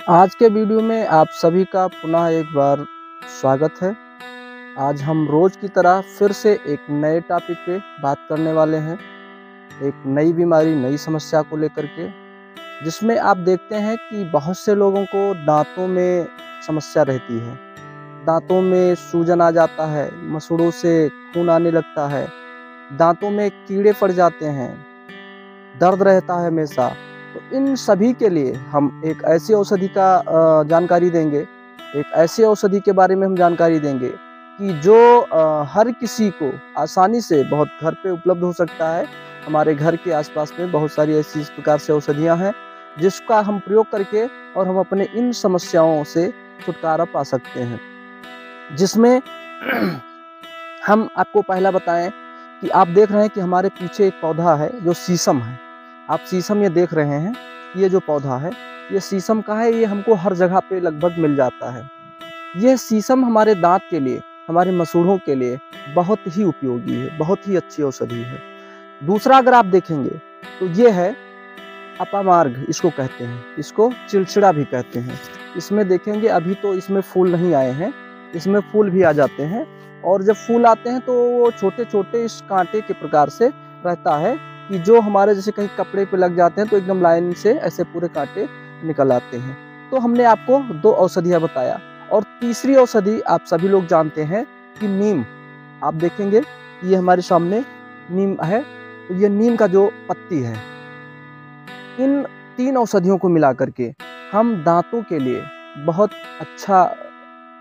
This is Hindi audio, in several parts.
आज के वीडियो में आप सभी का पुनः एक बार स्वागत है। आज हम रोज की तरह फिर से एक नए टॉपिक पे बात करने वाले हैं, एक नई बीमारी, नई समस्या को लेकर के, जिसमें आप देखते हैं कि बहुत से लोगों को दांतों में समस्या रहती है। दांतों में सूजन आ जाता है, मसूड़ों से खून आने लगता है, दांतों में कीड़े पड़ जाते हैं, दर्द रहता है हमेशा। तो इन सभी के लिए हम एक ऐसी औषधि का जानकारी देंगे, एक ऐसी औषधि के बारे में हम जानकारी देंगे कि जो हर किसी को आसानी से बहुत घर पे उपलब्ध हो सकता है। हमारे घर के आसपास में बहुत सारी ऐसी इस प्रकार से औषधियाँ हैं जिसका हम प्रयोग करके और हम अपने इन समस्याओं से छुटकारा पा सकते हैं। जिसमें हम आपको पहला बताएं कि आप देख रहे हैं कि हमारे पीछे एक पौधा है जो शीशम है। आप शीशम ये देख रहे हैं, ये जो पौधा है ये शीशम का है। ये हमको हर जगह पे लगभग मिल जाता है। ये शीशम हमारे दांत के लिए, हमारे मसूड़ों के लिए बहुत ही उपयोगी है, बहुत ही अच्छी औषधि है। दूसरा अगर आप देखेंगे तो ये है अपामार्ग, इसको कहते हैं, इसको चिलचिड़ा भी कहते हैं। इसमें देखेंगे अभी तो इसमें फूल नहीं आए हैं, इसमें फूल भी आ जाते हैं। और जब फूल आते हैं तो वो छोटे छोटे इस कांटे के प्रकार से रहता है कि जो हमारे जैसे कहीं कपड़े पे लग जाते हैं तो एकदम लाइन से ऐसे पूरे कांटे निकल आते हैं। तो हमने आपको 2 औषधियाँ बताया। और तीसरी औषधि आप सभी लोग जानते हैं कि नीम। आप देखेंगे ये हमारे सामने नीम है, तो ये नीम का जो पत्ती है, इन 3 औषधियों को मिला करके हम दांतों के लिए बहुत अच्छा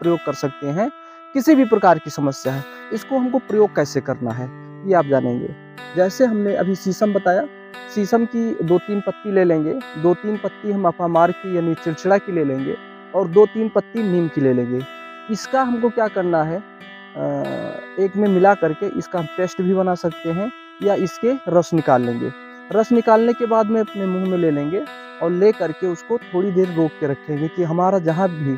प्रयोग कर सकते हैं। किसी भी प्रकार की समस्या है, इसको हमको प्रयोग कैसे करना है ये आप जानेंगे। जैसे हमने अभी शीशम बताया, शीशम की 2-3 पत्ती ले लेंगे, 2-3 पत्ती हम अपामार्ग की यानी चिलचिड़ा की ले लेंगे और 2-3 पत्ती नीम की ले लेंगे। इसका हमको क्या करना है, एक में मिला करके इसका हम पेस्ट भी बना सकते हैं या इसके रस निकाल लेंगे। रस निकालने के बाद में अपने मुंह में ले लेंगे और ले करके उसको थोड़ी देर रोक के रखेंगे कि हमारा जहाँ भी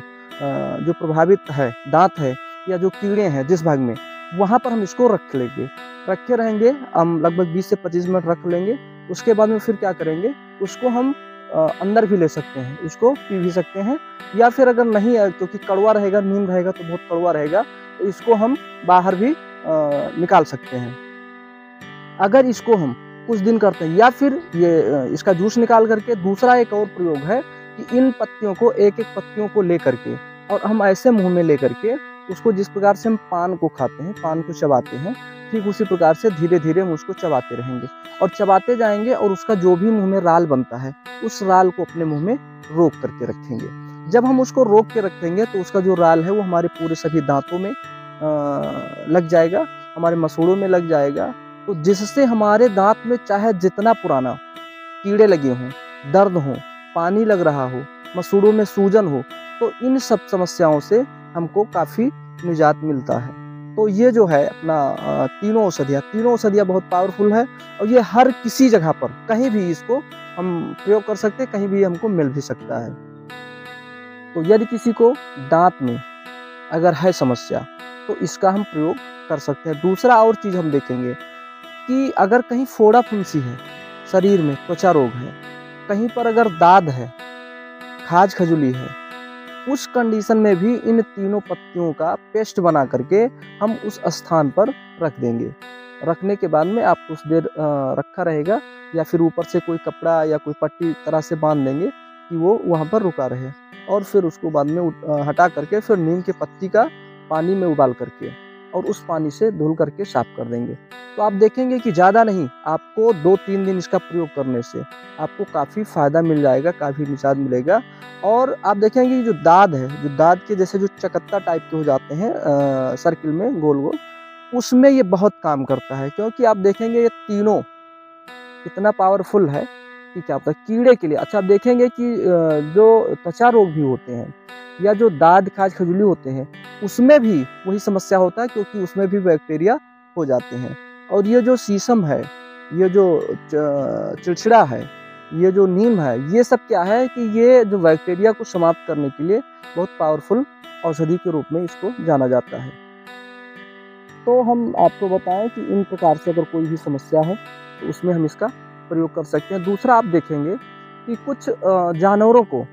जो प्रभावित है दांत है या जो कीड़े हैं जिस भाग में, वहाँ पर हम इसको रख लेंगे। रखे रहेंगे हम लगभग 20 से 25 मिनट रख लेंगे। उसके बाद में फिर क्या करेंगे, उसको हम अंदर भी ले सकते हैं, उसको पी भी सकते हैं। या फिर अगर नहीं है क्योंकि कड़वा रहेगा, नीम रहेगा तो बहुत कड़वा रहेगा, तो इसको हम बाहर भी निकाल सकते हैं। अगर इसको हम कुछ दिन करते हैं या फिर ये इसका जूस निकाल करके, दूसरा एक और प्रयोग है कि इन पत्तियों को एक-एक पत्तियों को ले करके और हम ऐसे मुंह में ले करके उसको जिस प्रकार से हम पान को खाते हैं, पान को चबाते हैं, ठीक उसी प्रकार से धीरे-धीरे हम उसको चबाते रहेंगे और चबाते जाएँगे और उसका जो भी मुँह में राल बनता है, उस राल को अपने मुँह में रोक करके रखेंगे। जब हम उसको रोक के रखेंगे तो उसका जो राल है वो हमारे पूरे सभी दाँतों में लग जाएगा, हमारे मसूड़ों में लग जाएगा। तो जिससे हमारे दांत में चाहे जितना पुराना कीड़े लगे हों, दर्द हो, पानी लग रहा हो, मसूड़ों में सूजन हो, तो इन सब समस्याओं से हमको काफ़ी निजात मिलता है। तो ये जो है अपना तीनों औषधियाँ बहुत पावरफुल है और ये हर किसी जगह पर कहीं भी इसको हम प्रयोग कर सकते हैं, कहीं भी हमको मिल भी सकता है। तो यदि किसी को दांत में अगर है समस्या तो इसका हम प्रयोग कर सकते हैं। दूसरा और चीज़ हम देखेंगे कि अगर कहीं फोड़ा फुंसी है, शरीर में त्वचा रोग है, कहीं पर अगर दाद है, खाज खजुली है, उस कंडीशन में भी इन तीनों पत्तियों का पेस्ट बना करके हम उस स्थान पर रख देंगे। रखने के बाद में आप कुछ देर रखा रहेगा या फिर ऊपर से कोई कपड़ा या कोई पट्टी तरह से बांध देंगे कि वो वहाँ पर रुका रहे और फिर उसको बाद में हटा करके फिर नीम के पत्ती का पानी में उबाल करके और उस पानी से धुल करके साफ कर देंगे। तो आप देखेंगे कि ज़्यादा नहीं, आपको 2-3 दिन इसका प्रयोग करने से आपको काफ़ी फ़ायदा मिल जाएगा, काफ़ी निजात मिलेगा। और आप देखेंगे कि जो दाद है, जो दाद के जैसे जो चकत्ता टाइप के हो जाते हैं सर्किल में गोल-गोल, उसमें ये बहुत काम करता है। क्योंकि आप देखेंगे ये तीनों इतना पावरफुल है कि क्या होता है कीड़े के लिए। अच्छा, आप देखेंगे कि जो त्वचा रोग भी होते हैं या जो दाद खाज खजुली होते हैं, उसमें भी वही समस्या होता है क्योंकि उसमें भी बैक्टीरिया हो जाते हैं। और ये जो शीशम है, ये जो चिलचिड़ा है, ये जो नीम है, ये सब क्या है कि ये जो बैक्टीरिया को समाप्त करने के लिए बहुत पावरफुल औषधि के रूप में इसको जाना जाता है। तो हम आपको बताएं कि इन प्रकार से अगर कोई भी समस्या है तो उसमें हम इसका प्रयोग कर सकते हैं। दूसरा आप देखेंगे कि कुछ जानवरों को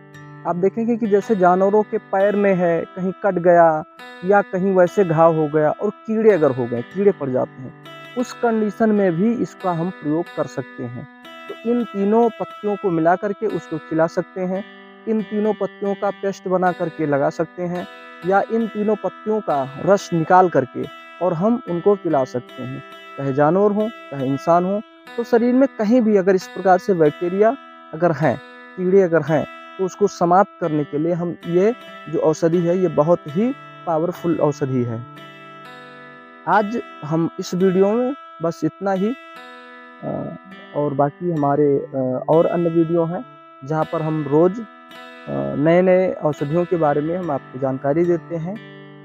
आप देखेंगे कि जैसे जानवरों के पैर में है, कहीं कट गया या कहीं वैसे घाव हो गया और कीड़े अगर हो गए, कीड़े पड़ जाते हैं, उस कंडीशन में भी इसका हम प्रयोग कर सकते हैं। तो इन तीनों पत्तियों को मिला करके उसको खिला सकते हैं, इन तीनों पत्तियों का पेस्ट बना करके लगा सकते हैं, या इन तीनों पत्तियों का रस निकाल करके और हम उनको पिला सकते हैं। चाहे जानवर हो, चाहे इंसान हो, तो शरीर में कहीं भी अगर इस प्रकार से बैक्टीरिया अगर हैं, कीड़े अगर हैं, तो उसको समाप्त करने के लिए हम ये जो औषधि है, ये बहुत ही पावरफुल औषधि है। आज हम इस वीडियो में बस इतना ही, और बाकी हमारे और अन्य वीडियो हैं जहाँ पर हम रोज़ नए-नए औषधियों के बारे में हम आपको जानकारी देते हैं।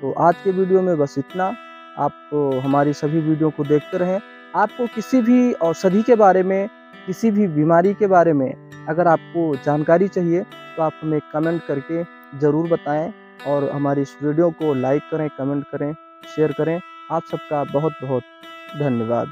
तो आज के वीडियो में बस इतना। आप तो हमारी सभी वीडियो को देखते रहें। आपको किसी भी औषधि के बारे में, किसी भी बीमारी के बारे में अगर आपको जानकारी चाहिए, तो आप हमें कमेंट करके ज़रूर बताएँ और हमारी इस वीडियो को लाइक करें, कमेंट करें, शेयर करें। आप सबका बहुत-बहुत धन्यवाद।